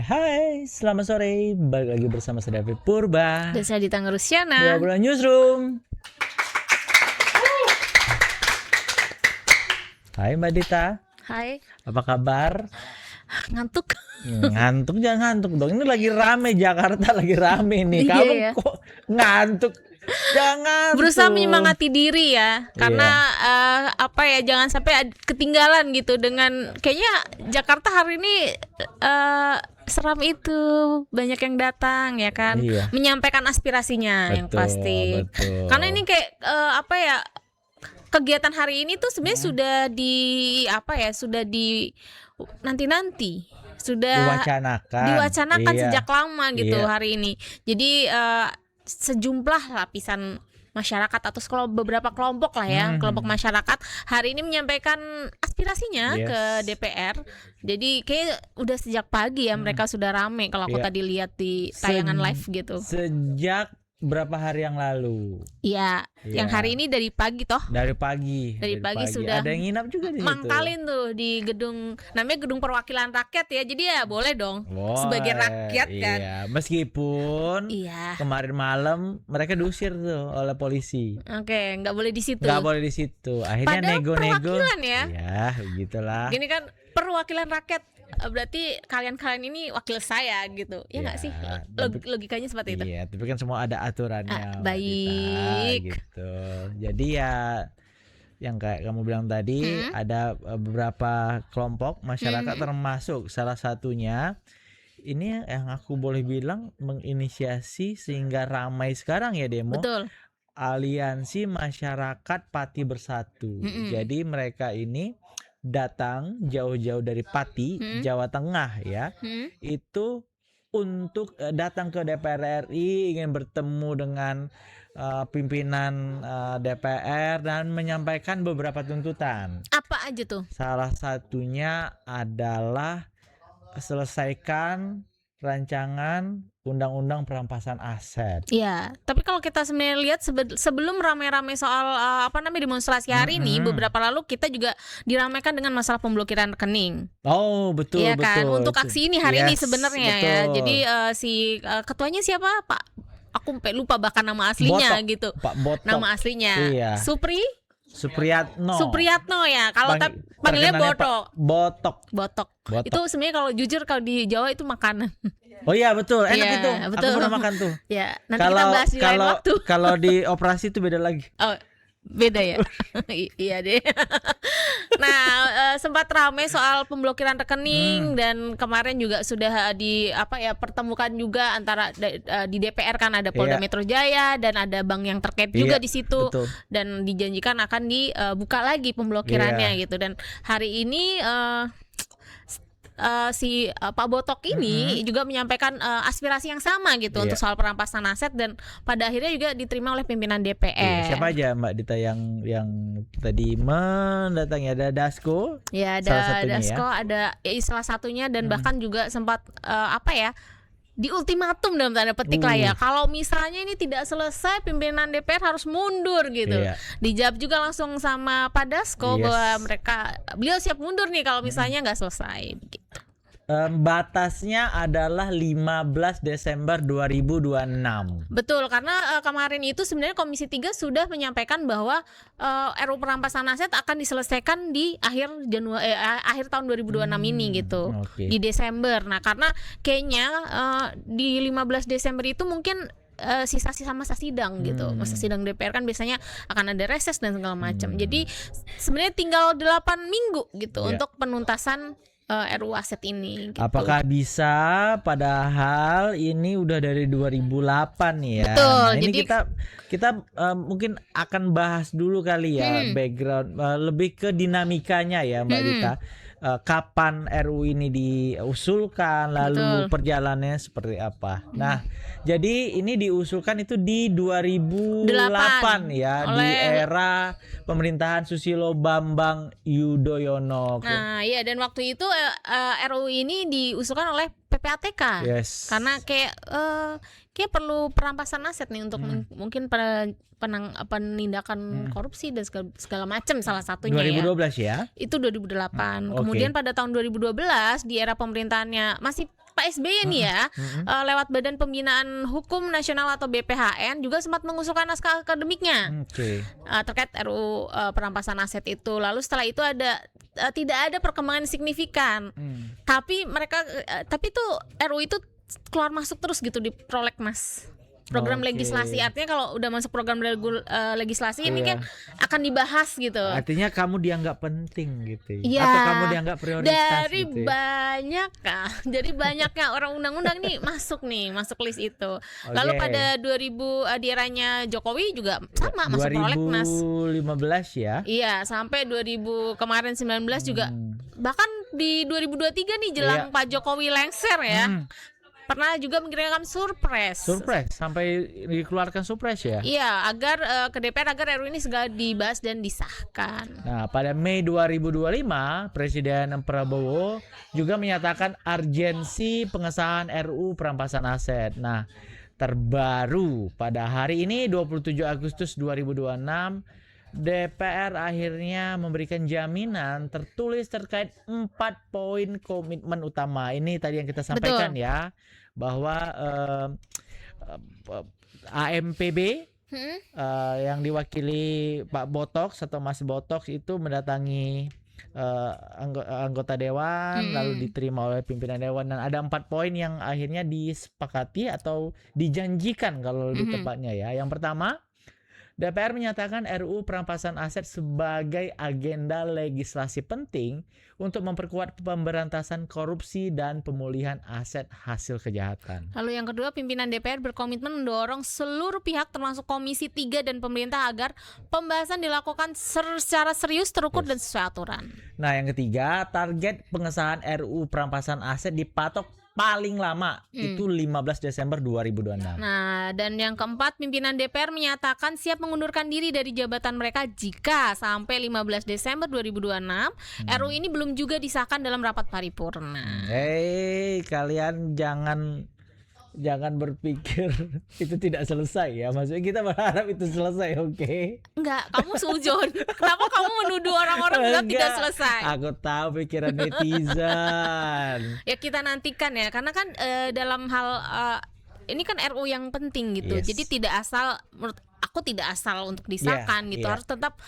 Hai, selamat sore. Balik lagi bersama saya David Purba Dan saya Dita Ngerusyana. 2 bulan Newsroom. Hai Mbak Dita. Hai. Apa kabar? Ngantuk. Ngantuk jangan ngantuk dong. Ini lagi rame Jakarta, lagi rame nih. Iya, Kamu ya. kok ngantuk? Jangan. Berusaha menyemangati diri ya. Karena jangan sampai ketinggalan gitu dengan kayaknya Jakarta hari ini seram itu, banyak yang datang ya kan, menyampaikan aspirasinya yang pasti. Betul. Karena ini kayak kegiatan hari ini tuh sebenarnya sudah di nanti sudah diwacanakan sejak lama gitu hari ini. Jadi sejumlah lapisan masyarakat atau beberapa kelompok lah ya, kelompok masyarakat hari ini menyampaikan aspirasinya ke DPR. Jadi kayak udah sejak pagi ya mereka sudah rame kalau aku tadi lihat di tayangan live gitu. Sejak berapa hari yang lalu? Iya, yang hari ini dari pagi toh? Dari pagi sudah. Ada yang nginap juga di situ. Mangkalin tuh di gedung, namanya Gedung Perwakilan Rakyat ya. Jadi ya boleh dong sebagai rakyat kan. Iya, meskipun kemarin malam mereka diusir tuh oleh polisi. Oke, nggak boleh di situ. Nggak boleh di situ. Akhirnya padahal nego-nego. Perwakilan ya. Iya, begitulah. Gini kan perwakilan rakyat. Berarti kalian ini wakil saya gitu. Ya nggak sih? Logikanya seperti itu. Iya, tapi kan semua ada aturannya. Baik. Gitu. Jadi ya yang kayak kamu bilang tadi ada beberapa kelompok masyarakat termasuk salah satunya ini yang aku boleh bilang menginisiasi sehingga ramai sekarang ya demo. Betul. Aliansi Masyarakat Pati Bersatu. Jadi mereka ini datang jauh-jauh dari Pati, Jawa Tengah ya. Itu untuk datang ke DPR RI, ingin bertemu dengan pimpinan DPR dan menyampaikan beberapa tuntutan. Apa aja tuh? Salah satunya adalah selesaikan rancangan undang-undang perampasan aset. Iya, tapi kalau kita sebenarnya lihat sebelum ramai-ramai soal demonstrasi hari ini, beberapa lalu kita juga diramaikan dengan masalah pemblokiran rekening. Oh, betul. Iya kan, betul. untuk aksi ini hari ini sebenarnya ya. Jadi ketuanya siapa, Pak? Aku lupa bahkan nama aslinya Botok. gitu. Pak Botok. Nama aslinya. Iya. Supriyatno ya. Kalau panggilnya Botok. Itu sebenarnya kalau jujur kalau di Jawa itu makanan. Oh iya betul, enak itu. Betul. Aku pernah makan tuh. Ya, nanti kita bahas di lain waktu. Kalau di operasi itu beda lagi. Oh, beda ya. Iya deh. Nah, sempat ramai soal pemblokiran rekening dan kemarin juga sudah pertemukan juga antara di DPR kan ada Polda Metro Jaya dan ada bank yang terkait juga di situ. Betul. Dan dijanjikan akan dibuka lagi pemblokirannya gitu. Dan hari ini Pak Botok ini juga menyampaikan aspirasi yang sama gitu untuk soal perampasan aset dan pada akhirnya juga diterima oleh pimpinan DPR. Siapa aja Mbak Dita yang tadi mendatangi? Ada Dasko? Ya, ada Dasko, ada salah satunya dan bahkan juga sempat di ultimatum dalam tanda petik lah ya. Kalau misalnya ini tidak selesai, pimpinan DPR harus mundur gitu. Dijawab juga langsung sama Pak Dasko bahwa beliau siap mundur nih kalau misalnya nggak selesai begitu. Batasnya adalah 15 Desember 2026. Betul, karena kemarin itu sebenarnya Komisi 3 sudah menyampaikan bahwa RUU perampasan aset akan diselesaikan di akhir tahun 2026 ini gitu. Di Desember. Nah, karena kayaknya di 15 Desember itu mungkin sisa-sisa masa sidang gitu. Masa sidang DPR kan biasanya akan ada reses dan segala macam. Jadi sebenarnya tinggal 8 minggu gitu untuk penuntasan RUU aset ini gitu. Apakah bisa, padahal ini udah dari 2008 ya. Betul. Nah, ini kita mungkin akan bahas dulu kali ya background lebih ke dinamikanya ya Mbak Dita. Kapan RUU ini diusulkan, lalu perjalanannya seperti apa. Nah, jadi ini diusulkan itu di 2008 ya, di era pemerintahan Susilo Bambang Yudhoyono. Nah, iya, dan waktu itu RUU ini diusulkan oleh PPATK. Karena kayak perlu perampasan aset nih untuk mungkin penindakan korupsi dan segala macam, salah satunya 2012 ya. Itu 2008. Kemudian pada tahun 2012 di era pemerintahannya masih Pak SBY nih ya, lewat Badan Pembinaan Hukum Nasional atau BPHN juga sempat mengusulkan naskah akademiknya terkait RUU perampasan aset itu. Lalu setelah itu tidak ada perkembangan signifikan. Tapi tuh RUU itu keluar masuk terus gitu di prolegnas. Program legislasi, artinya kalau udah masuk program legislasi ini kan akan dibahas gitu. Artinya kamu dianggap penting gitu ya? Atau kamu dianggap prioritas dari gitu ya? banyak jadi banyaknya orang undang-undang nih masuk list itu. Lalu pada 2000 di eranya Jokowi juga sama masuk prolegnas 2015 ya? Iya, sampai 2000 kemarin 19 juga, bahkan di 2023 nih jelang Pak Jokowi lengser ya. Pernah juga mengirimkan surprise sampai dikeluarkan surprise ya? Iya, agar ke DPR agar RUU ini segera dibahas dan disahkan. Nah, pada Mei 2025 Presiden Prabowo juga menyatakan urgensi pengesahan RUU perampasan aset. Nah, terbaru pada hari ini 27 Agustus 2026 DPR akhirnya memberikan jaminan tertulis terkait 4 poin komitmen utama. Ini tadi yang kita sampaikan ya, bahwa AMPB yang diwakili Pak Botox atau Mas Botox itu mendatangi anggota dewan, lalu diterima oleh pimpinan dewan, dan ada 4 poin yang akhirnya disepakati atau dijanjikan kalau lebih tepatnya ya. Yang pertama, DPR menyatakan RUU perampasan aset sebagai agenda legislasi penting untuk memperkuat pemberantasan korupsi dan pemulihan aset hasil kejahatan. Lalu yang kedua, pimpinan DPR berkomitmen mendorong seluruh pihak termasuk Komisi 3 dan pemerintah agar pembahasan dilakukan secara serius, terukur dan sesuai aturan. Nah, yang ketiga, target pengesahan RUU perampasan aset dipatok paling lama itu 15 Desember 2026. Nah, dan yang keempat, pimpinan DPR menyatakan siap mengundurkan diri dari jabatan mereka jika sampai 15 Desember 2026 RUU ini belum juga disahkan dalam rapat paripurna. Kalian jangan berpikir itu tidak selesai ya. Maksudnya kita berharap itu selesai, oke? Enggak, kamu sujon. Kenapa kamu menuduh orang-orang bilang tidak selesai? Aku tahu pikiran netizen. Ya kita nantikan ya, karena kan dalam hal ini kan RUU yang penting gitu. Jadi tidak asal, menurut aku tidak asal untuk disahkan gitu. Harus tetap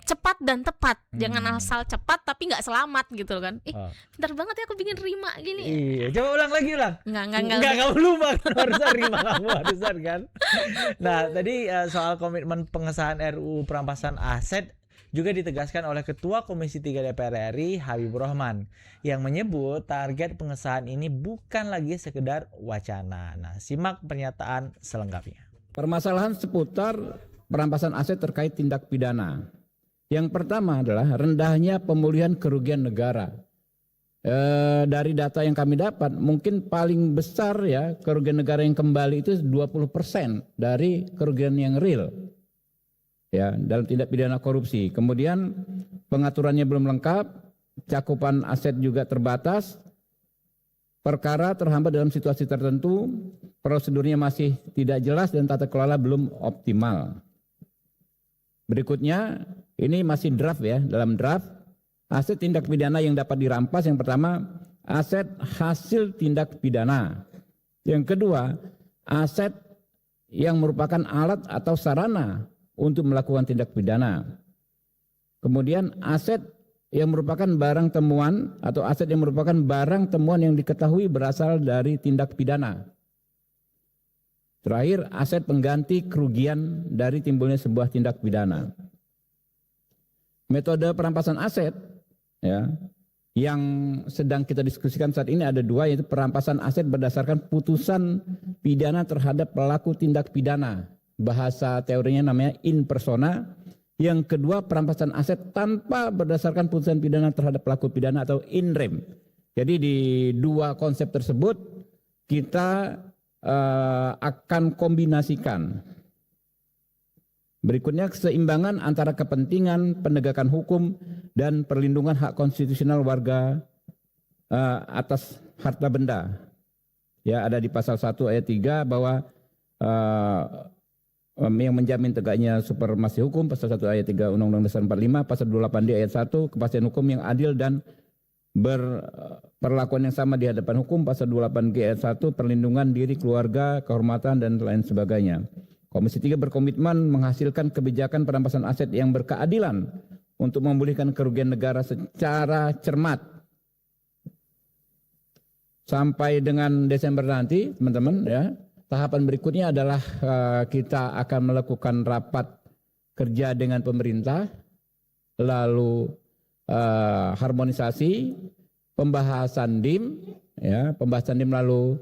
cepat dan tepat. Jangan asal cepat tapi nggak selamat gitu kan. Bentar banget ya aku bikin rima gini. Iya, coba ulang lagi. Enggak, kamu lupa kan harusnya rima kamu harusan kan. Nah, tadi soal komitmen pengesahan RUU perampasan aset juga ditegaskan oleh Ketua Komisi 3 DPR RI Habibur Rahman yang menyebut target pengesahan ini bukan lagi sekedar wacana. Nah, simak pernyataan selengkapnya. Permasalahan seputar perampasan aset terkait tindak pidana. Yang pertama adalah rendahnya pemulihan kerugian negara. Dari data yang kami dapat, mungkin paling besar ya kerugian negara yang kembali itu 20% dari kerugian yang real. Ya, dalam tindak pidana korupsi. Kemudian pengaturannya belum lengkap, cakupan aset juga terbatas, perkara terhambat dalam situasi tertentu, prosedurnya masih tidak jelas dan tata kelola belum optimal. Berikutnya, ini masih draft ya, dalam draft, aset tindak pidana yang dapat dirampas yang pertama, aset hasil tindak pidana. Yang kedua, aset yang merupakan alat atau sarana untuk melakukan tindak pidana. Kemudian aset yang merupakan barang temuan atau aset yang merupakan barang temuan yang diketahui berasal dari tindak pidana. Terakhir, aset pengganti kerugian dari timbulnya sebuah tindak pidana. Metode perampasan aset ya, yang sedang kita diskusikan saat ini ada dua, yaitu perampasan aset berdasarkan putusan pidana terhadap pelaku tindak pidana. Bahasa teorinya namanya in persona. Yang kedua, perampasan aset tanpa berdasarkan putusan pidana terhadap pelaku pidana atau in rem. Jadi di dua konsep tersebut kita akan kombinasikan. Berikutnya, keseimbangan antara kepentingan penegakan hukum dan perlindungan hak konstitusional warga atas harta benda. Ya, ada di pasal 1 ayat 3 bahwa yang menjamin tegaknya supremasi hukum, pasal 1 ayat 3 Undang-Undang Dasar 45, pasal 28D ayat 1 kepastian hukum yang adil dan berperlakuan yang sama di hadapan hukum, pasal 28G ayat 1, perlindungan diri, keluarga, kehormatan, dan lain sebagainya. Komisi 3 berkomitmen menghasilkan kebijakan perampasan aset yang berkeadilan untuk memulihkan kerugian negara secara cermat. Sampai dengan Desember nanti, teman-teman, ya, tahapan berikutnya adalah kita akan melakukan rapat kerja dengan pemerintah, lalu harmonisasi, pembahasan DIM, ya, pembahasan DIM, lalu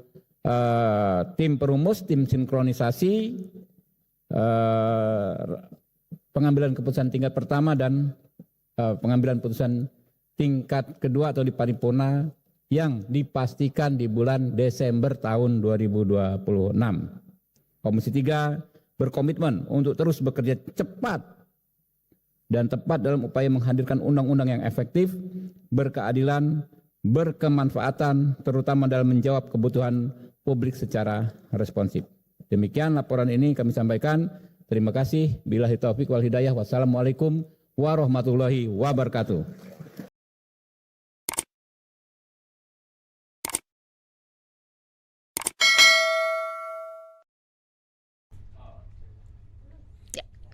tim perumus, tim sinkronisasi, pengambilan keputusan tingkat pertama dan pengambilan keputusan tingkat kedua atau di paripurna yang dipastikan di bulan Desember tahun 2026. Komisi 3 berkomitmen untuk terus bekerja cepat dan tepat dalam upaya menghadirkan undang-undang yang efektif, berkeadilan, berkemanfaatan, terutama dalam menjawab kebutuhan publik secara responsif. Demikian laporan ini kami sampaikan. Terima kasih. Billahi taufiq wal hidayah. Wassalamualaikum warahmatullahi wabarakatuh.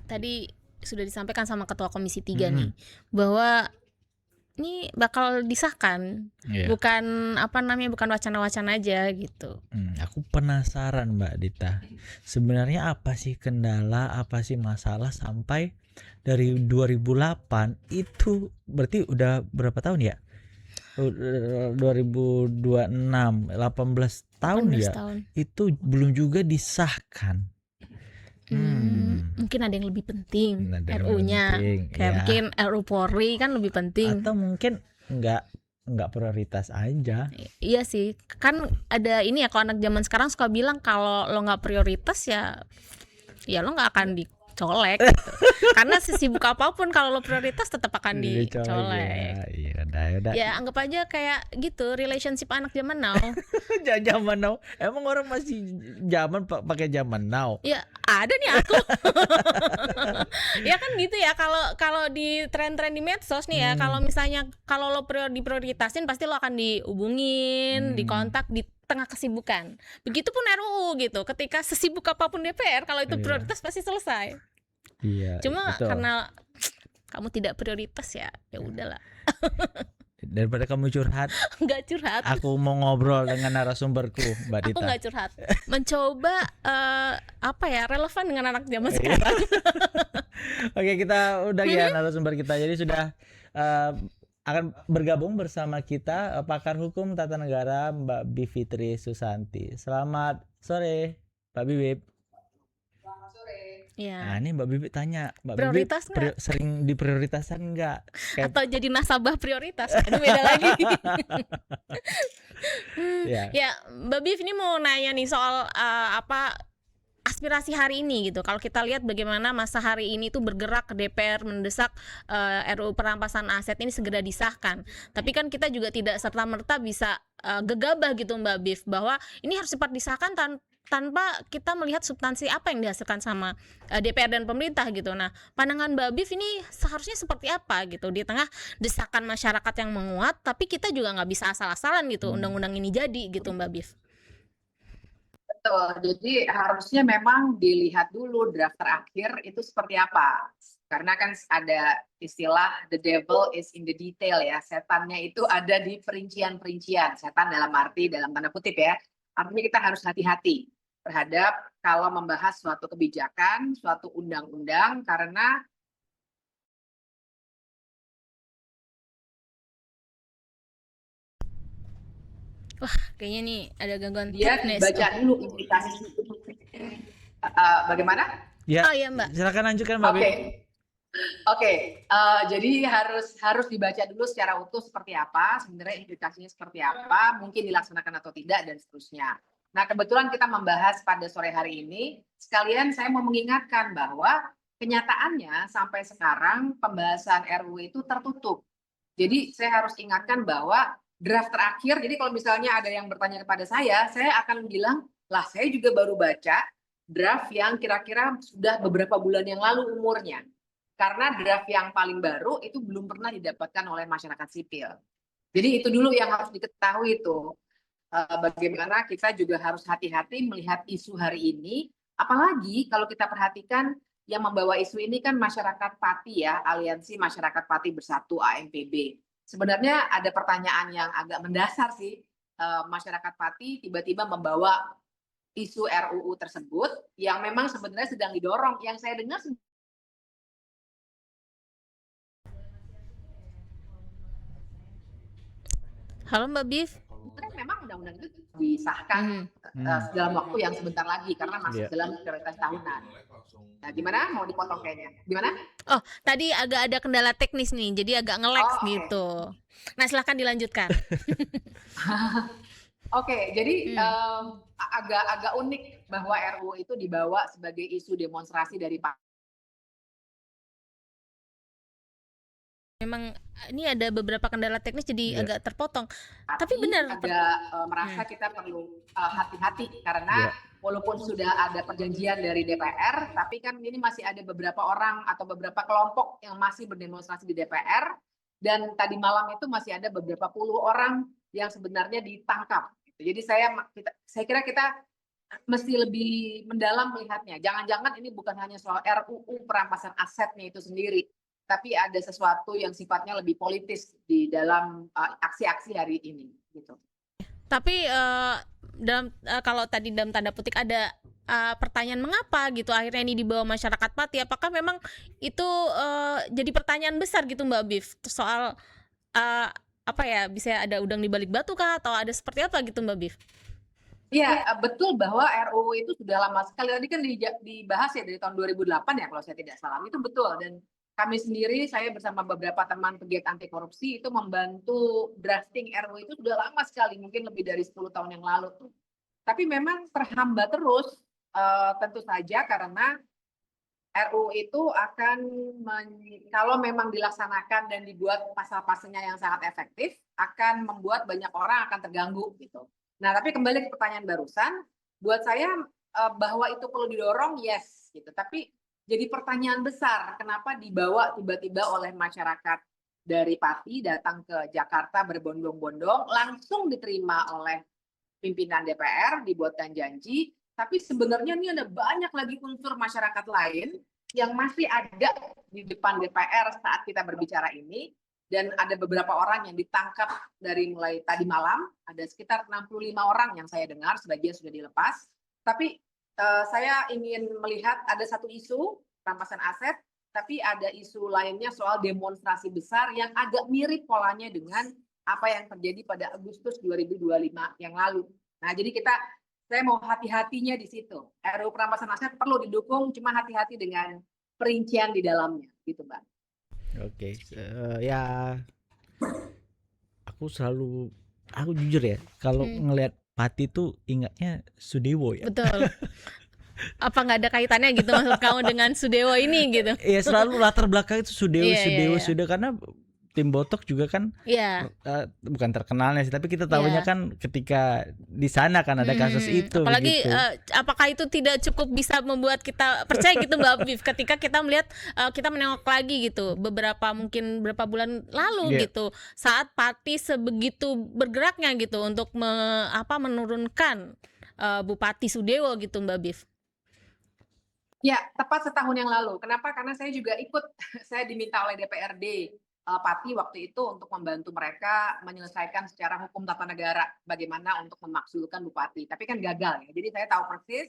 Tadi sudah disampaikan sama Ketua Komisi 3 nih bahwa ini bakal disahkan, bukan bukan wacana-wacana aja gitu. Aku penasaran Mbak Dita, sebenarnya apa sih kendala, apa sih masalah sampai dari 2008 itu berarti udah berapa tahun ya? 2026, 18 tahun ya? Tahun. Itu belum juga disahkan. Mungkin ada yang lebih penting RU-nya, kayak ya. mungkin RU Polri kan lebih penting. Atau mungkin nggak prioritas aja. Iya sih, kan ada ini ya, kalau anak zaman sekarang suka bilang kalau lo nggak prioritas ya lo nggak akan dicolek gitu. Karena sesibuk apapun kalau lo prioritas tetap akan dicolek. Udah. Ya anggap aja kayak gitu relationship anak zaman now. Zaman now, emang orang masih pakai zaman now? Ya ada nih aku. Ya kan gitu ya, kalau di tren-tren di medsos nih ya, kalau misalnya kalau lo diprioritasin pasti lo akan dihubungin, dikontak di tengah kesibukan. Begitupun RUU gitu, ketika sesibuk apapun DPR, kalau itu prioritas pasti selesai. Iya. Cuma betul. Karena kamu tidak prioritas ya udahlah. Daripada kamu curhat, nggak curhat. aku mau ngobrol dengan narasumberku, Mbak Dita. Aku nggak curhat, mencoba relevan dengan anak zaman sekarang. Oke, kita udah ya narasumber kita. Jadi sudah akan bergabung bersama kita pakar hukum tata negara Mbak Bivitri Susanti. Selamat sore, Mbak Bibip. Selamat sore. Ya. Nah, ini Mbak Bibip tanya, Mbak prioritas Bibip sering diprioritaskan enggak? Atau jadi nasabah prioritas? Itu beda lagi. Ya, Mbak Biv ini mau nanya nih soal aspirasi hari ini gitu. Kalau kita lihat bagaimana masa hari ini tuh bergerak ke DPR mendesak RUU perampasan aset ini segera disahkan. Tapi kan kita juga tidak serta-merta bisa gegabah gitu Mbak Biv, bahwa ini harus cepat disahkan tanpa kita melihat substansi apa yang dihasilkan sama DPR dan pemerintah gitu. Nah, pandangan Mbak Biv ini seharusnya seperti apa gitu di tengah desakan masyarakat yang menguat, tapi kita juga nggak bisa asal-asalan gitu undang-undang ini jadi gitu Mbak Biv. Betul, jadi harusnya memang dilihat dulu draft terakhir itu seperti apa. Karena kan ada istilah the devil is in the detail ya, setannya itu ada di perincian-perincian. Setan dalam arti dalam tanda kutip ya, artinya kita harus hati-hati terhadap kalau membahas suatu kebijakan, suatu undang-undang, karena wah kayaknya nih ada gangguan dia baca dulu implikasi. Bagaimana? Ya, oh iya Mbak. Silakan lanjutkan Mbak. Oke. Jadi harus dibaca dulu secara utuh seperti apa, sebenarnya implikasinya seperti apa, mungkin dilaksanakan atau tidak dan seterusnya. Nah, kebetulan kita membahas pada sore hari ini, sekalian saya mau mengingatkan bahwa kenyataannya sampai sekarang pembahasan RUU itu tertutup. Jadi saya harus ingatkan bahwa draft terakhir, jadi kalau misalnya ada yang bertanya kepada saya akan bilang, lah saya juga baru baca draft yang kira-kira sudah beberapa bulan yang lalu umurnya. Karena draft yang paling baru itu belum pernah didapatkan oleh masyarakat sipil. Jadi itu dulu yang harus diketahui tuh. Bagaimana kita juga harus hati-hati melihat isu hari ini, apalagi kalau kita perhatikan yang membawa isu ini kan masyarakat Pati ya, Aliansi Masyarakat Pati Bersatu AMPB. Sebenarnya ada pertanyaan yang agak mendasar sih, masyarakat Pati tiba-tiba membawa isu RUU tersebut yang memang sebenarnya sedang didorong. Yang saya dengar Halo Mbak Bif. memang undang-undang itu disahkan dalam waktu yang sebentar lagi karena masih dalam prioritas tahunan. Nah, gimana? Mau dipotong kayaknya? Gimana? Oh, tadi agak ada kendala teknis nih, jadi agak nge-lag gitu. Nah, silahkan dilanjutkan. Oke, jadi agak unik bahwa RUU itu dibawa sebagai isu demonstrasi dari Pak. Memang ini ada beberapa kendala teknis jadi agak terpotong. Tapi benar. Merasa kita perlu hati-hati karena walaupun sudah ada perjanjian dari DPR, tapi kan ini masih ada beberapa orang atau beberapa kelompok yang masih berdemonstrasi di DPR, dan tadi malam itu masih ada beberapa puluh orang yang sebenarnya ditangkap. Jadi saya kira kita mesti lebih mendalam melihatnya. Jangan-jangan ini bukan hanya soal RUU perampasan asetnya itu sendiri, tapi ada sesuatu yang sifatnya lebih politis di dalam aksi-aksi hari ini gitu. Tapi kalau tadi dalam tanda petik ada pertanyaan mengapa gitu akhirnya ini dibawa masyarakat Pati, apakah memang itu jadi pertanyaan besar gitu Mbak Bif soal apa ya, bisa ada udang di balik batu kah atau ada seperti apa gitu Mbak Bif? Iya, betul bahwa RUU itu sudah lama sekali, tadi kan dibahas ya dari tahun 2008 ya kalau saya tidak salah, itu betul. Dan kami sendiri, saya bersama beberapa teman pegiat anti korupsi itu membantu drafting RUU itu sudah lama sekali, mungkin lebih dari 10 tahun yang lalu tuh. Tapi memang terhambat terus, tentu saja karena RUU itu akan kalau memang dilaksanakan dan dibuat pasal-pasalnya yang sangat efektif, akan membuat banyak orang akan terganggu gitu. Nah, tapi kembali ke pertanyaan barusan, buat saya bahwa itu perlu didorong, yes, gitu. Tapi jadi pertanyaan besar, kenapa dibawa tiba-tiba oleh masyarakat dari Pati datang ke Jakarta berbondong-bondong, langsung diterima oleh pimpinan DPR, dibuatkan janji, tapi sebenarnya ini ada banyak lagi unsur masyarakat lain yang masih ada di depan DPR saat kita berbicara ini, dan ada beberapa orang yang ditangkap dari mulai tadi malam, ada sekitar 65 orang yang saya dengar, sebagian sudah dilepas. Tapi saya ingin melihat ada satu isu rampasan aset, tapi ada isu lainnya soal demonstrasi besar yang agak mirip polanya dengan apa yang terjadi pada Agustus 2025 yang lalu. Nah, jadi saya mau hati-hatinya di situ. RUU perampasan aset perlu didukung, cuma hati-hati dengan perincian di dalamnya, gitu, Mbak. Oke, ya aku jujur ya, kalau ngelihat Pati tuh ingatnya Sudewo ya. Betul. Apa nggak ada kaitannya gitu maksud kamu dengan Sudewo ini gitu? Iya, selalu latar belakang itu Sudewo, Sudewo karena tim Botok juga kan bukan terkenalnya sih, tapi kita tahunya kan ketika di sana kan ada kasus itu. Apalagi apakah itu tidak cukup bisa membuat kita percaya gitu Mbak Bif ketika kita melihat kita menengok lagi gitu beberapa bulan lalu gitu saat Pati sebegitu bergeraknya gitu untuk menurunkan Bupati Sudewo gitu Mbak Bif. Ya, tepat setahun yang lalu. Kenapa? Karena saya juga saya diminta oleh DPRD Pati waktu itu untuk membantu mereka menyelesaikan secara hukum tata negara bagaimana untuk memakzulkan bupati. Tapi kan gagal ya. Jadi saya tahu persis.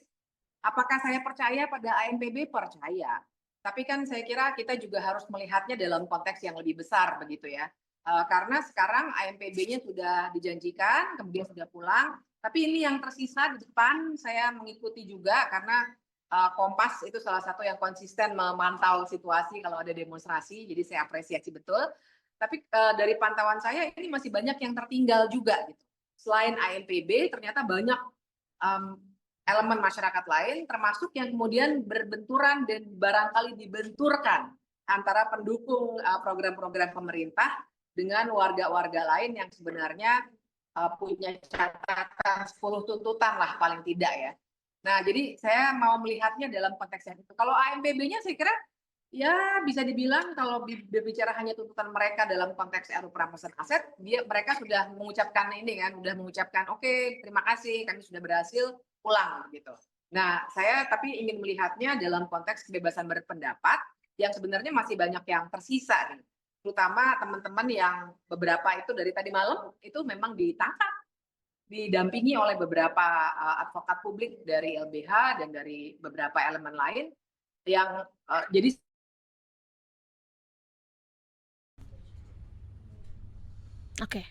Apakah saya percaya pada AMPB? Percaya. Tapi kan saya kira kita juga harus melihatnya dalam konteks yang lebih besar begitu ya. Karena sekarang AMPB-nya sudah dijanjikan, kemudian sudah pulang. Tapi ini yang tersisa di depan saya mengikuti juga karena Kompas itu salah satu yang konsisten memantau situasi kalau ada demonstrasi, jadi saya apresiasi betul. Tapi dari pantauan saya ini masih banyak yang tertinggal juga gitu. Selain AMPB ternyata banyak elemen masyarakat lain termasuk yang kemudian berbenturan dan barangkali dibenturkan antara pendukung program-program pemerintah dengan warga-warga lain yang sebenarnya punya catatan 10 tuntutan lah paling tidak ya. Nah, jadi saya mau melihatnya dalam konteks yang itu. Kalau AMPB-nya saya kira Ya, bisa dibilang kalau berbicara hanya tuntutan mereka dalam konteks RUU perampasan aset, mereka sudah mengucapkan ini kan, sudah mengucapkan, "Oke, terima kasih, kami sudah berhasil, pulang," gitu. Nah, saya tapi ingin melihatnya dalam konteks kebebasan berpendapat yang sebenarnya masih banyak yang tersisa nih. Terutama teman-teman yang beberapa itu dari tadi malam itu memang ditangkap, didampingi oleh beberapa advokat publik dari LBH dan dari beberapa elemen lain yang jadi Oke.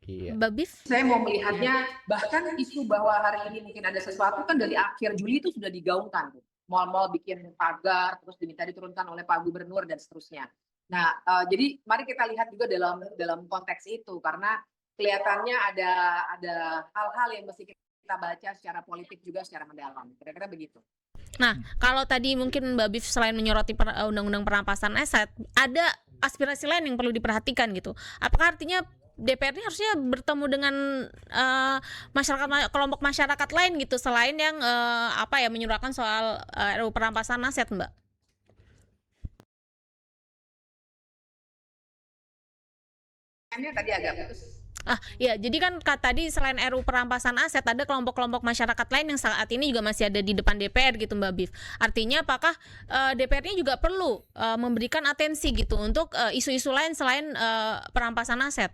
Iya. Mbak Bif? Saya mau melihatnya bahkan isu bahwa hari ini mungkin ada sesuatu kan dari akhir Juli itu sudah digaungkan. Mal-mal bikin pagar, terus diminta diturunkan oleh Pak Gubernur dan seterusnya. Nah, jadi mari kita lihat juga dalam konteks itu karena kelihatannya ada hal-hal yang mesti kita baca secara politik juga secara mendalam. Kira-kira begitu. Nah, kalau tadi mungkin Mbak Bif selain menyoroti undang-undang perampasan aset, ada aspirasi lain yang perlu diperhatikan gitu. Apakah artinya DPR ini harusnya bertemu dengan kelompok masyarakat lain gitu selain yang menyuarakan soal RUU perampasan aset, Mbak? Ini tadi agak putus. Ya, jadi kan tadi selain RUU perampasan aset ada kelompok-kelompok masyarakat lain yang saat ini juga masih ada di depan DPR gitu, Mbak Bif. Artinya apakah DPR ini juga perlu memberikan atensi gitu untuk isu-isu lain selain perampasan aset?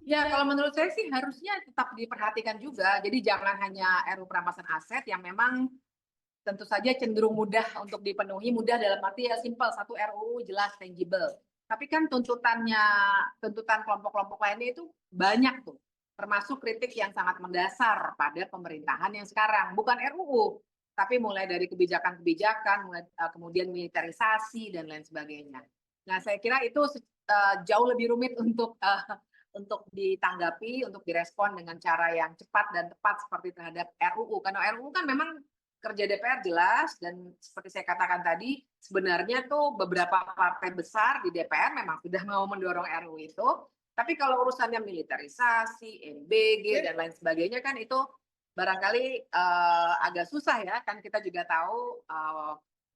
Ya, kalau menurut saya sih harusnya tetap diperhatikan juga. Jadi jangan hanya RUU perampasan aset yang memang tentu saja cenderung mudah untuk dipenuhi, mudah dalam arti ya simpel, satu RUU jelas, tangible. Tapi kan tuntutan kelompok-kelompok lainnya itu banyak tuh, termasuk kritik yang sangat mendasar pada pemerintahan yang sekarang. Bukan RUU, tapi mulai dari kebijakan-kebijakan, kemudian militerisasi dan lain sebagainya. Nah, saya kira itu jauh lebih rumit untuk ditanggapi, untuk direspon dengan cara yang cepat dan tepat seperti terhadap RUU. Karena RUU kan memang kerja DPR jelas dan seperti saya katakan tadi, sebenarnya tuh beberapa partai besar di DPR memang sudah mau mendorong RUU itu, tapi kalau urusannya militerisasi, MBG dan lain sebagainya kan itu barangkali agak susah ya, kan kita juga tahu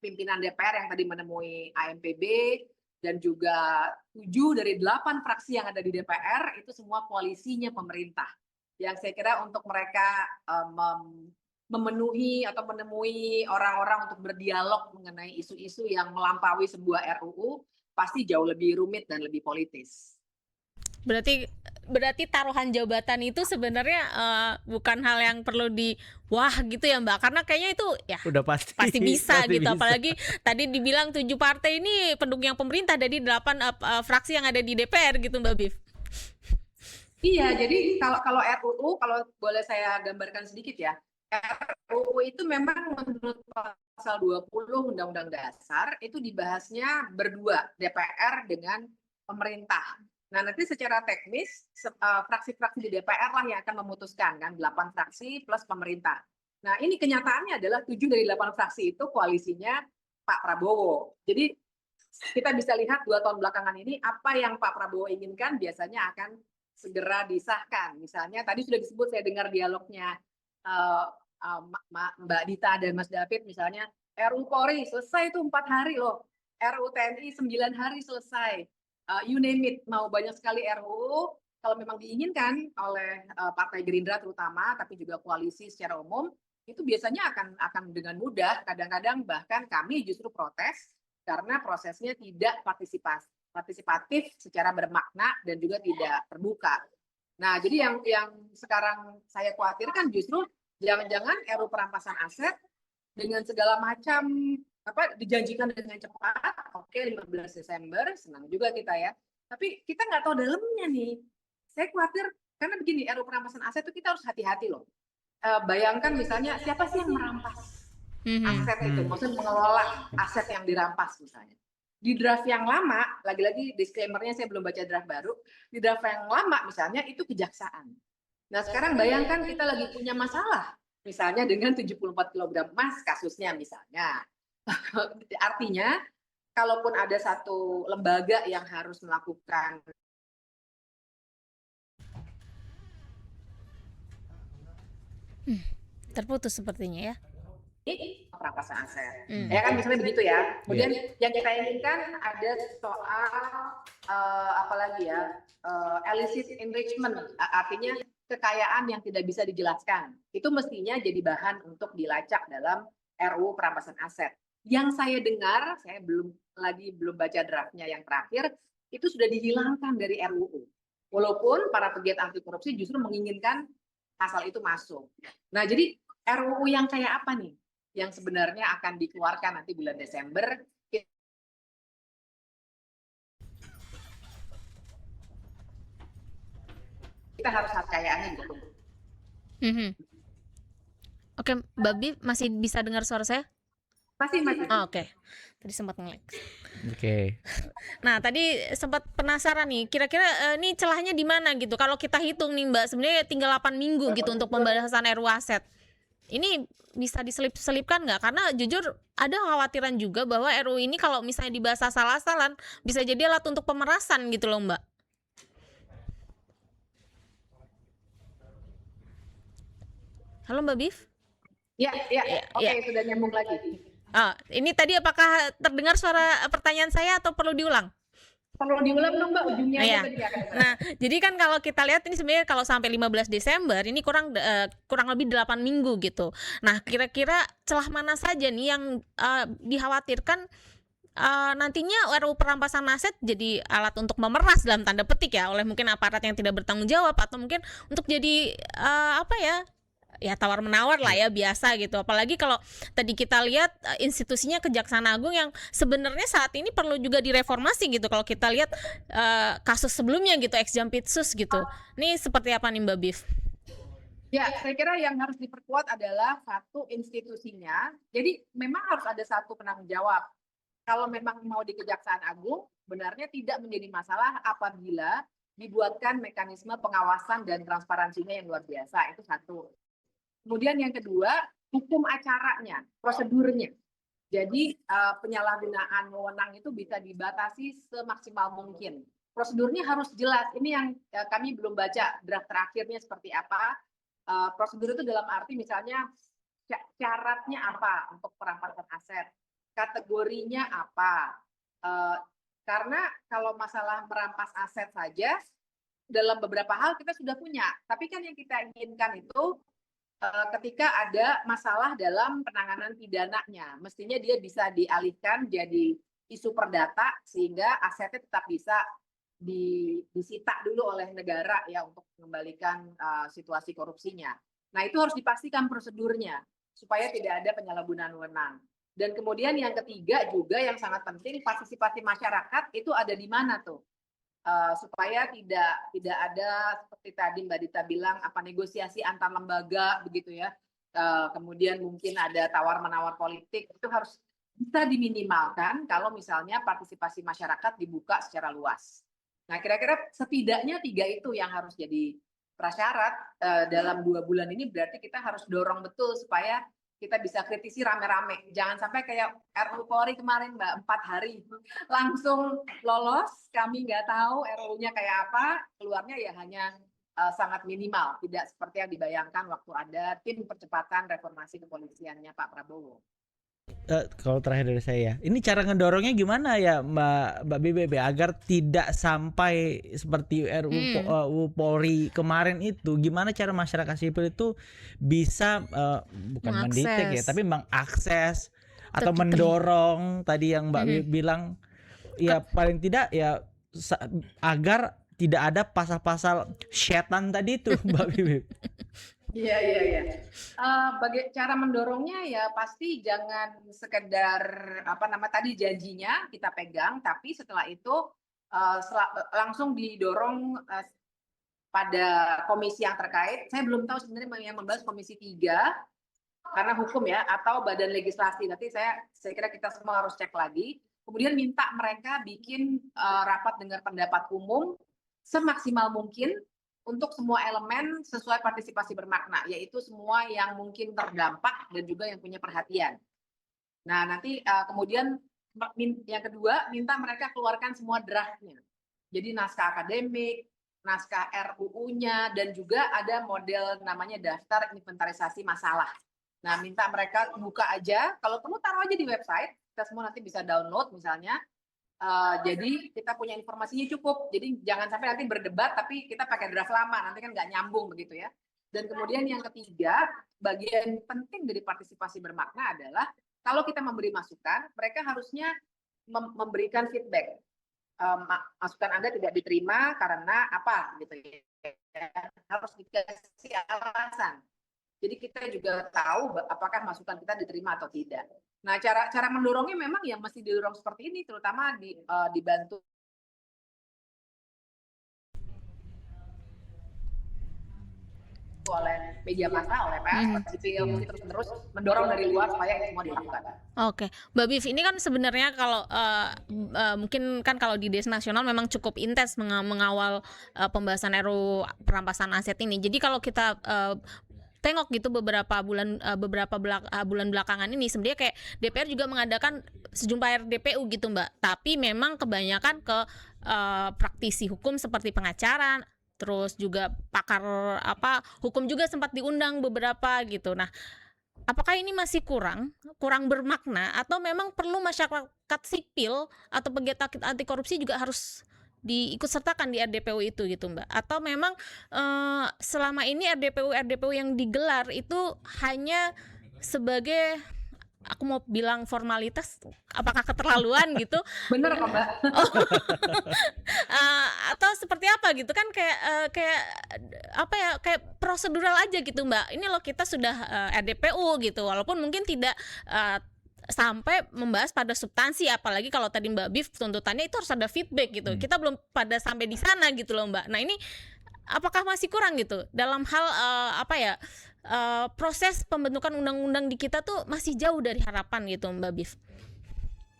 pimpinan DPR yang tadi menemui AMPB dan juga 7 dari 8 fraksi yang ada di DPR itu semua koalisinya pemerintah. Yang saya kira untuk mereka memenuhi atau menemui orang-orang untuk berdialog mengenai isu-isu yang melampaui sebuah RUU pasti jauh lebih rumit dan lebih politis. Berarti taruhan jabatan itu sebenarnya bukan hal yang perlu wah gitu ya, Mbak, karena kayaknya itu ya udah pasti bisa gitu. Bisa. Apalagi tadi dibilang 7 partai ini pendukung yang pemerintah dari 8 fraksi yang ada di DPR gitu, Mbak Bif. Iya, jadi kalau RUU, kalau boleh saya gambarkan sedikit ya, RUU itu memang menurut pasal 20 Undang-Undang Dasar itu dibahasnya berdua, DPR dengan pemerintah. Nah, nanti secara teknis fraksi-fraksi di DPR lah yang akan memutuskan kan, 8 fraksi plus pemerintah. Nah, ini kenyataannya adalah 7 dari 8 fraksi itu koalisinya Pak Prabowo. Jadi kita bisa lihat 2 tahun belakangan ini apa yang Pak Prabowo inginkan biasanya akan segera disahkan. Misalnya tadi sudah disebut, saya dengar dialognya Mbak Dita dan Mas David, misalnya RUU Polri selesai itu 4 hari loh, RUU TNI 9 hari selesai, you name it, mau banyak sekali RUU. Kalau memang diinginkan oleh Partai Gerindra terutama, tapi juga koalisi secara umum, itu biasanya akan dengan mudah. Kadang-kadang bahkan kami justru protes karena prosesnya tidak partisipatif secara bermakna dan juga tidak terbuka. Nah, jadi yang sekarang saya khawatirkan justru jangan-jangan RUU perampasan aset dengan segala macam dijanjikan dengan cepat, oke 15 Desember, senang juga kita ya. Tapi kita nggak tahu dalamnya nih. Saya khawatir karena begini, RUU perampasan aset itu kita harus hati-hati loh. Bayangkan misalnya siapa sih yang merampas aset itu, maksudnya mengelola aset yang dirampas misalnya. Di draft yang lama, lagi-lagi disclaimer-nya saya belum baca draft baru, di draft yang lama misalnya itu kejaksaan. Nah sekarang bayangkan kita lagi punya masalah, misalnya dengan 74 kg emas kasusnya misalnya. Artinya, kalaupun ada satu lembaga yang harus melakukan terputus sepertinya ya. perampasan aset. Ya kan misalnya begitu ya. Kemudian yang kita inginkan ada soal apalagi ya, illicit enrichment, artinya kekayaan yang tidak bisa dijelaskan. Itu mestinya jadi bahan untuk dilacak dalam RUU perampasan aset. Yang saya dengar, saya belum baca draftnya yang terakhir, itu sudah dihilangkan dari RUU. Walaupun para pegiat anti korupsi justru menginginkan pasal itu masuk. Nah, jadi RUU yang kayak apa nih yang sebenarnya akan dikeluarkan nanti bulan Desember? Kita harus kayaannya gitu. Oke, Mbak Bif masih bisa dengar suara saya? Masih. Oke. Tadi sempat nge-lag. Oke. Nah, tadi sempat penasaran nih, kira-kira ini celahnya di mana gitu. Kalau kita hitung nih Mbak, sebenarnya tinggal 8 minggu gitu untuk pembahasan RUU aset. Ini bisa diselip-selipkan nggak? Karena jujur ada khawatiran juga bahwa RUU ini kalau misalnya dibahas asal-asalan bisa jadi alat untuk pemerasan gitu loh Mbak. Halo Mbak Bif? Ya. Oke, sudah nyambung lagi. Ini tadi apakah terdengar suara pertanyaan saya atau perlu diulang? Perlu diulang dong Mbak, ujungnya. Ya. Nah, jadi kan kalau kita lihat ini sebenarnya kalau sampai 15 Desember ini kurang lebih 8 minggu gitu. Nah, kira-kira celah mana saja nih yang dikhawatirkan nantinya RUU perampasan aset jadi alat untuk memeras dalam tanda petik ya oleh mungkin aparat yang tidak bertanggung jawab atau mungkin untuk jadi ya tawar-menawar lah ya biasa gitu. Apalagi kalau tadi kita lihat institusinya Kejaksaan Agung yang sebenarnya saat ini perlu juga direformasi gitu. Kalau kita lihat kasus sebelumnya gitu, ex Jampitsus gitu. Ini seperti apa nih Mbak Bif? Ya, saya kira yang harus diperkuat adalah satu institusinya. Jadi memang harus ada satu penanggung jawab. Kalau memang mau di Kejaksaan Agung, benarnya tidak menjadi masalah apabila dibuatkan mekanisme pengawasan dan transparansinya yang luar biasa. Itu satu. Kemudian yang kedua, hukum acaranya, prosedurnya. Jadi penyalahgunaan wewenang itu bisa dibatasi semaksimal mungkin. Prosedurnya harus jelas. Ini yang kami belum baca draft terakhirnya seperti apa. Prosedur itu dalam arti misalnya syaratnya apa untuk perampasan aset, kategorinya apa. Karena kalau masalah merampas aset saja, dalam beberapa hal kita sudah punya. Tapi kan yang kita inginkan itu ketika ada masalah dalam penanganan pidananya, mestinya dia bisa dialihkan jadi isu perdata sehingga asetnya tetap bisa disita dulu oleh negara ya untuk mengembalikan situasi korupsinya. Nah, itu harus dipastikan prosedurnya supaya tidak ada penyalahgunaan wewenang. Dan kemudian yang ketiga juga yang sangat penting, partisipasi masyarakat itu ada di mana tuh? Supaya tidak ada seperti tadi Mbak Dita bilang negosiasi antar lembaga begitu ya, kemudian mungkin ada tawar-menawar politik, itu harus bisa diminimalkan kalau misalnya partisipasi masyarakat dibuka secara luas. Nah, kira-kira setidaknya 3 itu yang harus jadi prasyarat dalam 2 bulan ini. Berarti kita harus dorong betul supaya kita bisa kritisi rame-rame. Jangan sampai kayak RUU Polri kemarin Mbak, 4 hari langsung lolos, kami nggak tahu RUU-nya kayak apa, keluarnya ya hanya sangat minimal, tidak seperti yang dibayangkan waktu ada tim percepatan reformasi kepolisiannya Pak Prabowo. Kalau terakhir dari saya, ini cara ngedorongnya gimana ya Mbak BBB agar tidak sampai seperti RUU Polri kemarin itu? Gimana cara masyarakat sipil itu bisa bukan mendetek ya, tapi mengakses atau mendorong tadi yang Mbak BBB bilang ya paling tidak ya agar tidak ada pasal-pasal setan tadi itu Mbak BBB. Iya. Cara mendorongnya ya pasti jangan sekedar tadi janjinya kita pegang, tapi setelah itu langsung didorong pada komisi yang terkait. Saya belum tahu sebenarnya yang membahas komisi 3 karena hukum ya, atau badan legislasi. Nanti saya kira kita semua harus cek lagi. Kemudian minta mereka bikin rapat dengar pendapat umum semaksimal mungkin untuk semua elemen sesuai partisipasi bermakna, yaitu semua yang mungkin terdampak dan juga yang punya perhatian. Nah, nanti kemudian yang kedua, minta mereka keluarkan semua draftnya. Jadi naskah akademik, naskah RUU-nya, dan juga ada model namanya daftar inventarisasi masalah. Nah, minta mereka buka aja, kalau perlu taruh aja di website, kita semua nanti bisa download misalnya. Jadi kita punya informasinya cukup. Jadi jangan sampai nanti berdebat tapi kita pakai draft lama, nanti kan nggak nyambung begitu ya. Dan kemudian yang ketiga, bagian penting dari partisipasi bermakna adalah kalau kita memberi masukan, mereka harusnya memberikan feedback. Masukan Anda tidak diterima karena apa gitu ya. Harus dikasih alasan. Jadi kita juga tahu apakah masukan kita diterima atau tidak. Nah, cara mendorongnya memang yang mesti didorong seperti ini, terutama dibantu oleh media massa, oleh pers, sipil, terus mendorong dari luar supaya ini semua dilakukan. Oke, Mbak Bif, ini kan sebenarnya kalau mungkin kan kalau di Des Nasional memang cukup intens mengawal pembahasan RUU perampasan aset ini. Jadi kalau kita tengok gitu beberapa bulan belakangan ini sebenarnya kayak DPR juga mengadakan sejumlah RDPU gitu Mbak. Tapi memang kebanyakan ke praktisi hukum seperti pengacara, terus juga pakar hukum juga sempat diundang beberapa gitu. Nah, apakah ini masih kurang bermakna atau memang perlu masyarakat sipil atau pegiat anti korupsi juga harus diikut sertakan di RDPU itu gitu Mbak? Atau memang selama ini RDPU yang digelar itu hanya sebagai, aku mau bilang formalitas, apakah keterlaluan gitu? Bener kok Mbak. Atau seperti apa gitu kan, kayak prosedural aja gitu Mbak. Ini loh kita sudah RDPU gitu, walaupun mungkin tidak sampai membahas pada substansi, apalagi kalau tadi Mbak Bif tuntutannya itu harus ada feedback gitu. Kita belum pada sampai di sana gitu loh Mbak. Nah ini apakah masih kurang gitu dalam hal proses pembentukan undang-undang di kita tuh masih jauh dari harapan gitu Mbak Bif?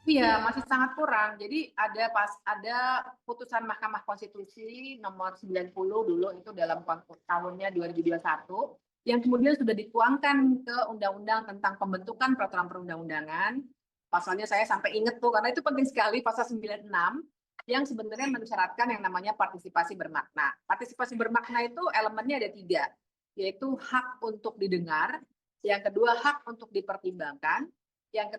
Iya, masih sangat kurang. Jadi ada putusan Mahkamah Konstitusi nomor 90 dulu itu dalam tahunnya 2021 yang kemudian sudah dituangkan ke undang-undang tentang pembentukan peraturan perundang-undangan. Pasalnya saya sampai ingat tuh karena itu penting sekali, pasal 96 yang sebenarnya mensyaratkan yang namanya partisipasi bermakna. Partisipasi bermakna itu elemennya ada 3, yaitu hak untuk didengar, yang kedua hak untuk dipertimbangkan, yang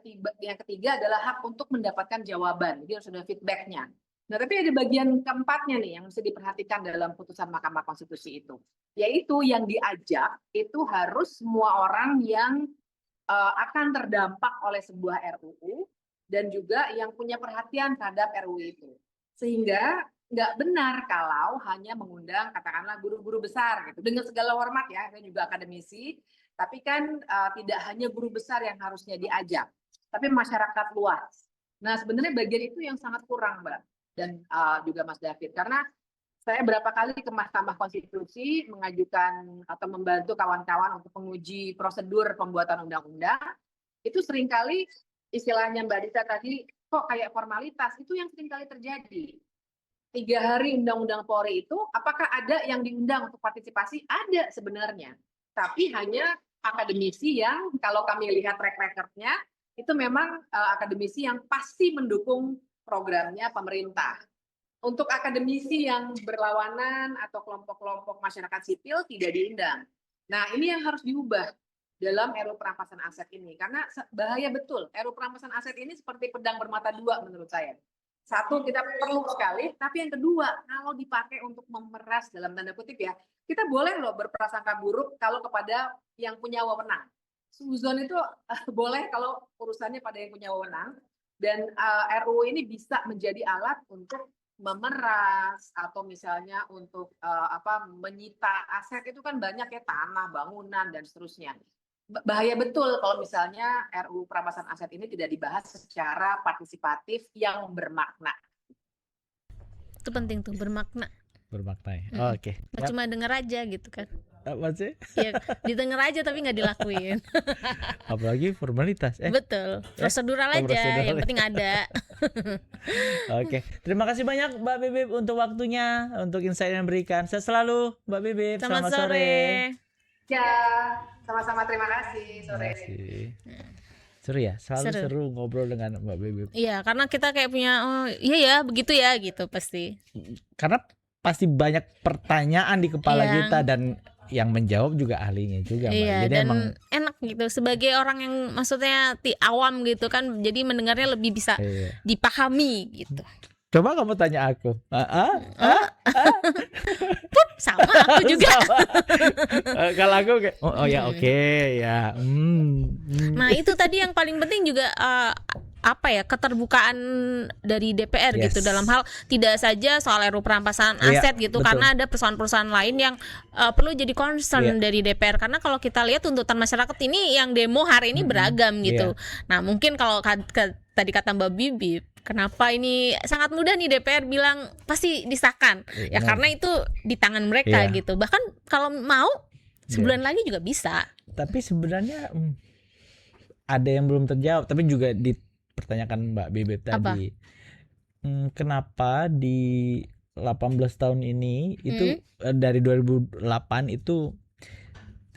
ketiga adalah hak untuk mendapatkan jawaban. Jadi harus ada feedbacknya. Nah, tapi ada bagian keempatnya nih yang mesti diperhatikan dalam putusan Mahkamah Konstitusi itu, yaitu yang diajak itu harus semua orang yang akan terdampak oleh sebuah RUU dan juga yang punya perhatian terhadap RUU itu. Sehingga nggak benar kalau hanya mengundang katakanlah guru-guru besar gitu. Dengan segala hormat ya, saya juga akademisi, tapi kan tidak hanya guru besar yang harusnya diajak, tapi masyarakat luas. Nah, sebenarnya bagian itu yang sangat kurang, Mbak. Dan juga Mas David, karena saya berapa kali ke Mahkamah Konstitusi mengajukan atau membantu kawan-kawan untuk menguji prosedur pembuatan undang-undang, itu seringkali istilahnya Mbak Dita tadi, kok kayak formalitas, itu yang seringkali terjadi. 3 hari Undang-Undang Polri itu, apakah ada yang diundang untuk partisipasi? Ada sebenarnya, tapi hanya akademisi yang kalau kami lihat track record-nya, itu memang akademisi yang pasti mendukung programnya pemerintah. Untuk akademisi yang berlawanan atau kelompok-kelompok masyarakat sipil tidak diundang. Nah, ini yang harus diubah dalam RUU perampasan aset ini. Karena bahaya betul, RUU perampasan aset ini seperti pedang bermata 2 menurut saya. Satu, kita perlu sekali, tapi yang kedua, kalau dipakai untuk memeras dalam tanda kutip ya, kita boleh loh berprasangka buruk kalau kepada yang punya wewenang. Suzon itu boleh kalau urusannya pada yang punya wewenang. Dan RUU ini bisa menjadi alat untuk memeras atau misalnya untuk menyita aset, itu kan banyak ya, tanah, bangunan dan seterusnya. Bahaya betul kalau misalnya RUU perampasan aset ini tidak dibahas secara partisipatif yang bermakna. Itu penting tuh, bermakna. Bermakna ya. Oke. Nggak cuma denger aja gitu kan. Apa sih? Ya, didengar aja tapi nggak dilakuin. Apalagi formalitas. Betul, prosedural aja, prosedural. yang penting ada. Oke, terima kasih banyak Mbak Bibip untuk waktunya, untuk insight yang diberikan. Saya selalu Mbak Bibip. Selamat sore. Ya, sama-sama, terima kasih. Sore. Seru ya, selalu seru ngobrol dengan Mbak Bibip. Iya, karena kita kayak punya, iya ya, begitu ya gitu pasti. Karena pasti banyak pertanyaan di kepala kita dan yang menjawab juga ahlinya juga Mbak. Iya, jadi dan emang enak gitu. Sebagai orang yang maksudnya awam gitu kan, jadi mendengarnya lebih bisa dipahami gitu. Coba kamu tanya aku. Sama aku juga. Kalau aku kayak oh ya oke ya. Nah itu tadi yang paling penting juga keterbukaan dari DPR gitu dalam hal tidak saja soal RUU perampasan aset gitu, betul. Karena ada perusahaan-perusahaan lain yang perlu jadi concern dari DPR, karena kalau kita lihat tuntutan masyarakat ini yang demo hari ini beragam gitu. Nah mungkin kalau tadi kata Mbak Bibip, kenapa ini sangat mudah nih DPR bilang pasti disahkan ya karena itu di tangan mereka gitu. Bahkan kalau mau sebulan lagi juga bisa. Tapi sebenarnya ada yang belum terjawab, tapi juga dipertanyakan Mbak Bibip tadi. Kenapa di 18 tahun ini itu dari 2008 itu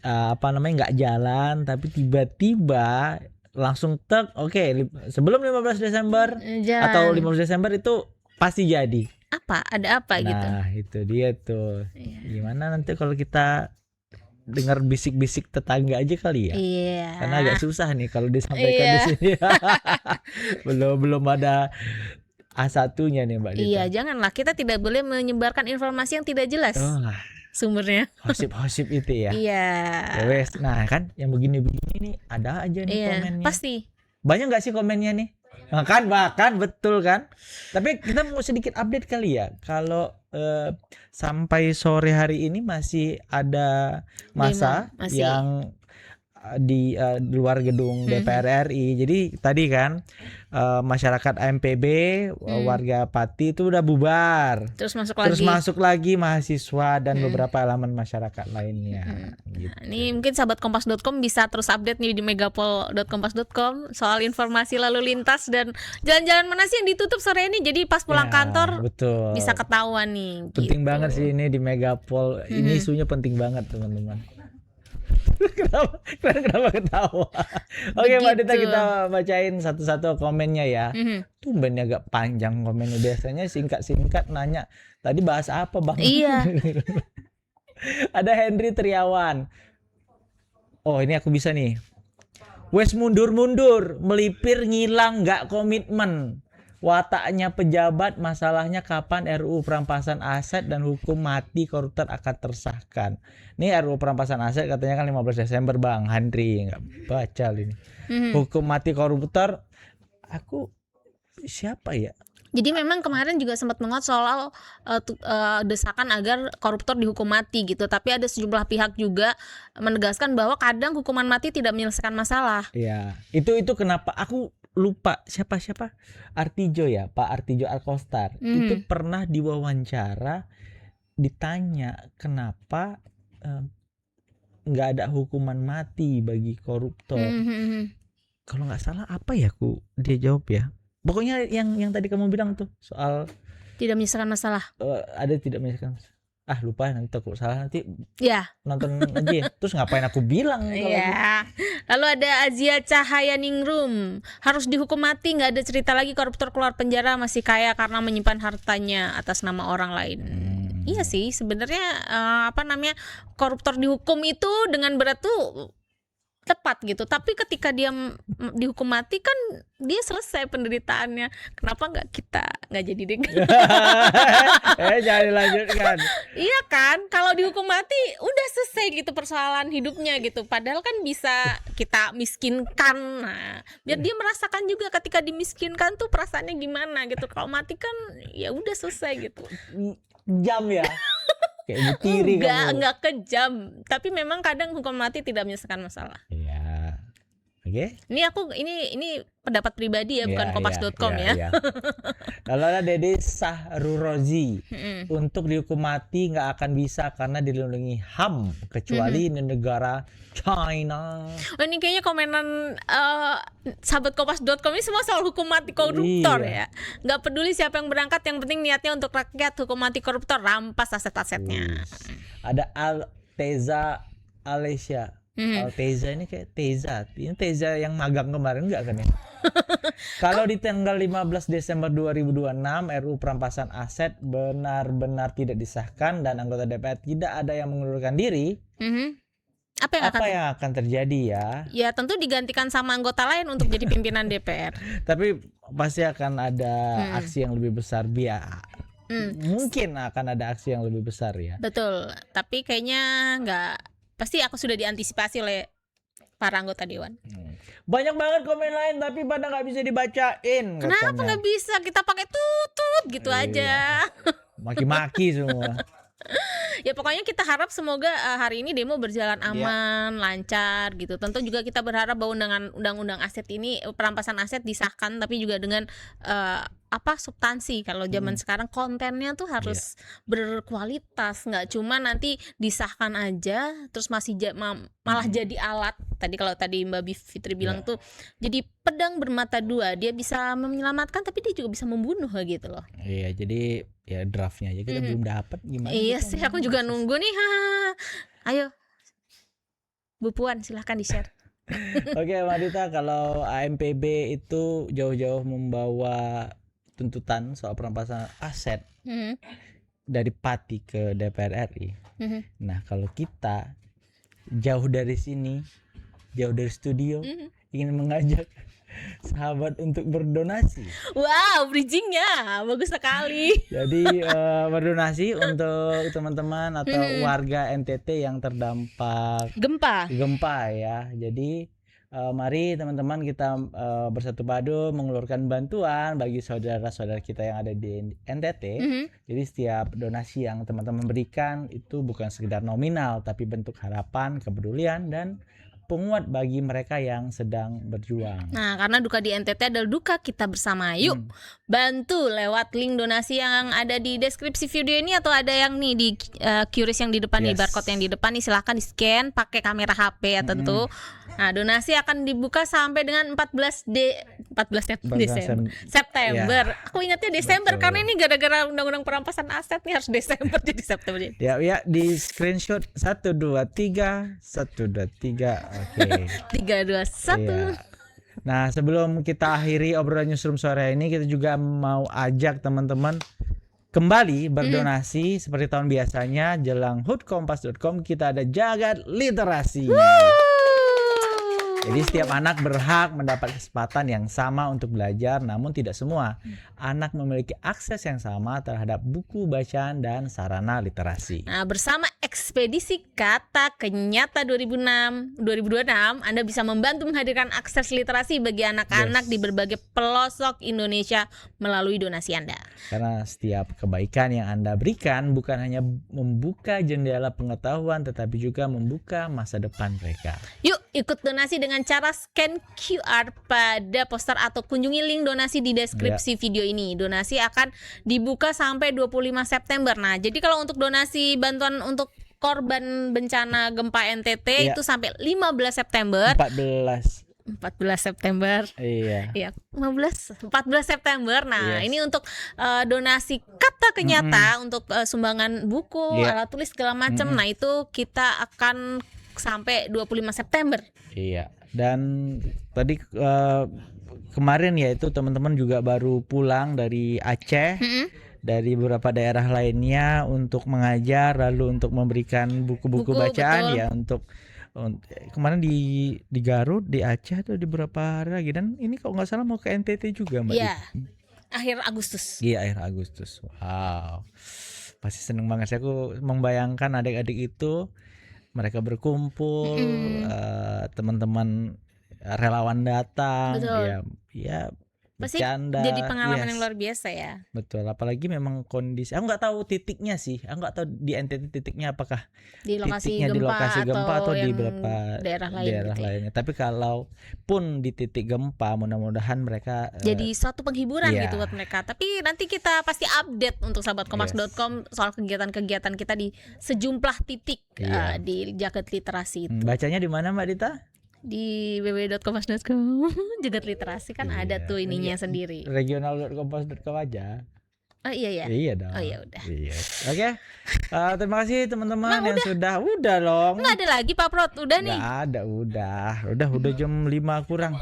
nggak jalan, tapi tiba-tiba langsung sebelum 15 Desember atau 15 Desember itu pasti jadi. Ada apa gitu. Nah, itu dia tuh. Gimana nanti kalau kita dengar bisik-bisik tetangga aja kali ya. Karena agak susah nih kalau disampaikan di sini. belum ada A1-nya nih Mbak Dita. Iya, janganlah, kita tidak boleh menyebarkan informasi yang tidak jelas. Sumbernya hosip itu ya. Iya. Nah kan yang begini-begini nih ada aja nih komennya. Pasti. Banyak nggak sih komennya nih? Bahkan betul kan. Tapi kita mau sedikit update kali ya. Kalau sampai sore hari ini masih ada masa yang di luar gedung DPR RI. Jadi tadi kan masyarakat AMPB, warga Pati itu udah bubar. Terus masuk lagi mahasiswa dan beberapa elemen masyarakat lainnya. Gitu. Ini mungkin sahabat kompas.com bisa terus update nih di megapol.kompas.com soal informasi lalu lintas dan jalan-jalan mana sih yang ditutup sore ini. Jadi pas pulang kantor bisa ketahuan nih. Penting banget sih ini di Megapol. Ini isunya penting banget teman-teman. Kenapa ketawa? Oke Mbak Dita, kita bacain satu-satu komennya ya. Tumbennya agak panjang komennya, biasanya singkat-singkat nanya tadi bahas apa Bang. Iya. Ada Henry Triawan. Oh ini aku bisa nih. Wes mundur-mundur, melipir ngilang nggak komitmen. Wataknya pejabat, masalahnya kapan RUU perampasan aset dan hukum mati koruptor akan tersahkan. Ini RUU perampasan aset katanya kan 15 Desember Bang Henry, nggak baca ini. Hukum mati koruptor, aku siapa ya? Jadi memang kemarin juga sempat menguat soal desakan agar koruptor dihukum mati gitu. Tapi ada sejumlah pihak juga menegaskan bahwa kadang hukuman mati tidak menyelesaikan masalah. Iya, itu kenapa aku lupa siapa Artijo ya, Pak Artijo Alkostar. Itu pernah diwawancara ditanya kenapa nggak ada hukuman mati bagi koruptor. Kalau nggak salah apa ya dia jawab ya. Pokoknya yang tadi kamu bilang tuh soal tidak menyelesaikan masalah. Ada tidak menyelesaikan masalah. Lupa nanti aku salah nanti nonton aja ya. Terus ngapain aku bilang Lalu ada Azia Cahaya Ningrum, harus dihukum mati, nggak ada cerita lagi koruptor keluar penjara masih kaya karena menyimpan hartanya atas nama orang lain. Iya sih sebenarnya koruptor dihukum itu dengan berat tuh tepat gitu, tapi ketika dia dihukum mati kan dia selesai penderitaannya. Kenapa nggak jadi deh? Jangan dilanjutkan. Iya kan, kalau dihukum mati udah selesai gitu persoalan hidupnya gitu. Padahal kan bisa kita miskinkan, biar dia merasakan juga ketika dimiskinkan tuh perasaannya gimana gitu. Kalau mati kan ya udah selesai gitu. Jam ya. Kayak butiri enggak kejam, tapi memang kadang hukum mati tidak menyelesaikan masalah. Iya. Oke. Ini pendapat pribadi ya, bukan kompas.com ya. Lalu ada Dede Sahrurozi. Untuk dihukum mati nggak akan bisa karena dilindungi HAM kecuali di negara China. Ini kayaknya komenan sahabat kompas.com ini semua soal hukum mati koruptor ya. Nggak peduli siapa yang berangkat, yang penting niatnya untuk rakyat. Hukum mati koruptor, rampas aset-asetnya. Ada Alteza Alesia. Alteza ini kayak Teza. Ini Teza yang magang kemarin enggak kan ya? Kalau di tanggal 15 Desember 2026 RUU perampasan aset benar-benar tidak disahkan dan anggota DPR tidak ada yang mengundurkan diri, Apa yang akan terjadi ya? Ya tentu digantikan sama anggota lain untuk jadi pimpinan DPR. Tapi pasti akan ada aksi yang lebih besar mungkin akan ada aksi yang lebih besar ya. Betul, tapi kayaknya nggak, pasti aku sudah diantisipasi oleh para anggota dewan. Banyak banget komen lain tapi pada nggak bisa dibacain. Kenapa nggak bisa? Kita pakai tutut gitu aja. Maki-maki semua. Ya pokoknya kita harap semoga hari ini demo berjalan aman, lancar gitu. Tentu juga kita berharap bahwa dengan undang-undang aset ini, perampasan aset disahkan, tapi juga dengan substansi. Kalau zaman sekarang kontennya tuh harus berkualitas, nggak cuma nanti disahkan aja terus masih malah jadi alat. Kalau tadi Mbak Bivitri bilang tuh jadi pedang bermata dua, dia bisa menyelamatkan tapi dia juga bisa membunuh gitu loh. Iya, jadi ya draftnya aja kita belum dapat gimana. Iya sih, aku juga nunggu nih. Ayo Bu Puan silahkan di-share. Oke Mbak Dita, kalau AMPB itu jauh-jauh membawa tuntutan soal perampasan aset dari Pati ke DPR RI. Nah kalau kita jauh dari sini, jauh dari studio, ingin mengajak sahabat untuk berdonasi. Wow, bridgingnya bagus sekali. Jadi berdonasi untuk teman-teman atau warga NTT yang terdampak gempa ya. Jadi mari teman-teman kita bersatu padu mengeluarkan bantuan bagi saudara-saudara kita yang ada di NTT. Jadi setiap donasi yang teman-teman berikan itu bukan sekedar nominal, tapi bentuk harapan, kepedulian, dan penguat bagi mereka yang sedang berjuang. Nah, karena duka di NTT adalah duka kita bersama. Yuk, bantu lewat link donasi yang ada di deskripsi video ini, atau ada yang nih di QRIS yang di depan nih, barcode yang di depan nih, silahkan di scan pakai kamera HP ya tentu. Nah, donasi akan dibuka sampai dengan 14 September. Aku ingatnya Desember. Betul. Karena ini gara-gara undang-undang perampasan aset nih harus Desember jadi September. Ya di screenshot 1 2 3 1 2 3. Oke. 3 2 1. Nah, sebelum kita akhiri obrolan Newsroom sore ini, kita juga mau ajak teman-teman kembali berdonasi seperti tahun biasanya. Jelang hutkompas.com kita ada Jagat Literasi. Jadi setiap anak berhak mendapat kesempatan yang sama untuk belajar, namun tidak semua anak memiliki akses yang sama terhadap buku bacaan dan sarana literasi. Nah, bersama Ekspedisi Kata Kenyata 2026, Anda bisa membantu menghadirkan akses literasi bagi anak-anak di berbagai pelosok Indonesia melalui donasi Anda. Karena setiap kebaikan yang Anda berikan bukan hanya membuka jendela pengetahuan, tetapi juga membuka masa depan mereka. Yuk ikut donasi dengan cara scan QR pada poster atau kunjungi link donasi di deskripsi video ini. Donasi akan dibuka sampai 25 September. Nah, jadi kalau untuk donasi bantuan untuk korban bencana gempa NTT itu sampai 15 September. 14 September. Iya. 14 September. Nah, ini untuk donasi Kata Kenyata untuk sumbangan buku, alat tulis segala macam. Nah, itu kita akan sampai 25 September. Iya. Dan tadi kemarin ya itu teman-teman juga baru pulang dari Aceh, dari beberapa daerah lainnya untuk mengajar, lalu untuk memberikan buku-buku bacaan. Betul. Ya untuk kemarin di Garut, di Aceh tuh di beberapa hari lagi, dan ini kalau nggak salah mau ke NTT juga Mbak. Iya. Akhir Agustus. Iya, akhir Agustus. Wow. Pasti seneng banget sih aku membayangkan adik-adik itu. Mereka berkumpul, teman-teman relawan datang, ya bercanda. Pasti jadi pengalaman yang luar biasa ya. Betul, apalagi memang kondisi. Aku nggak tahu titiknya sih, aku nggak tahu di NTT titiknya apakah di lokasi titiknya gempa, di lokasi gempa atau di beberapa daerah lainnya. Tapi kalau pun di titik gempa, mudah-mudahan mereka jadi suatu penghiburan gitu buat mereka. Tapi nanti kita pasti update untuk sahabatkompas.com soal kegiatan-kegiatan kita di sejumlah titik di Jagat Literasi itu. Bacanya di mana Mbak Dita? Di www.kompas.com. Jagat Literasi kan ada tuh ininya sendiri. Regional.kompas.com aja. Oh iya ya. Iya dong. Oh ya udah. Iya. Oke. Terima kasih teman-teman yang udah loh. Nggak ada lagi Pak Prot, udah nih. Nggak ada, udah jam 5 kurang.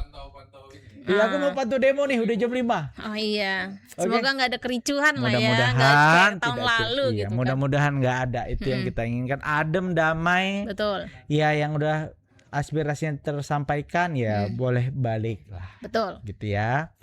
Iya, aku mau pantau demo nih, udah jam 5. Oh iya, Oke. semoga nggak ada kericuhan lah ya, nggak Mudah-mudahan kayak tahun tidak lalu iya, gitu kan. mudah-mudahan nggak ada. Itu yang kita inginkan, adem, damai. Betul, Ya, yang udah aspirasinya tersampaikan ya boleh balik lah. betul. Gitu ya.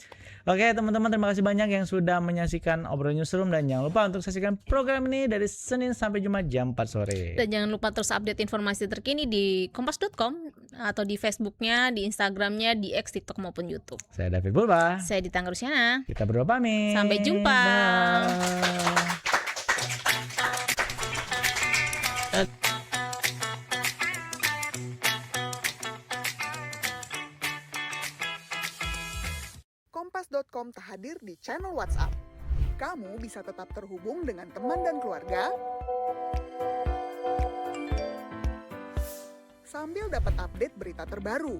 Oke teman-teman, terima kasih banyak yang sudah menyaksikan obrolan newsroom, dan jangan lupa untuk saksikan program ini dari Senin sampai Jumat jam 4 sore. Dan jangan lupa terus update informasi terkini di kompas.com atau di Facebooknya, di Instagramnya, di X, TikTok maupun YouTube. Saya David Purba. Saya Dita Anggrosiana. Kita berdua pamit. Sampai jumpa. Bye. Kompas.com tak hadir di channel WhatsApp. Kamu bisa tetap terhubung dengan teman dan keluarga sambil dapat update berita terbaru.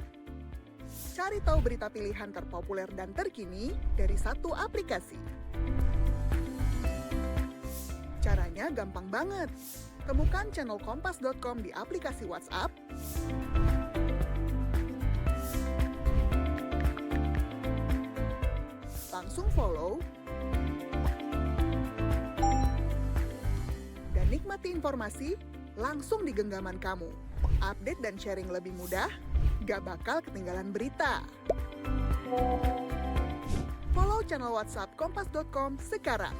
Cari tahu berita pilihan terpopuler dan terkini dari satu aplikasi. Caranya gampang banget. Temukan channel Kompas.com di aplikasi WhatsApp, langsung follow, dan nikmati informasi langsung di genggaman kamu. Update dan sharing lebih mudah, gak bakal ketinggalan berita. Follow channel WhatsApp Kompas.com sekarang.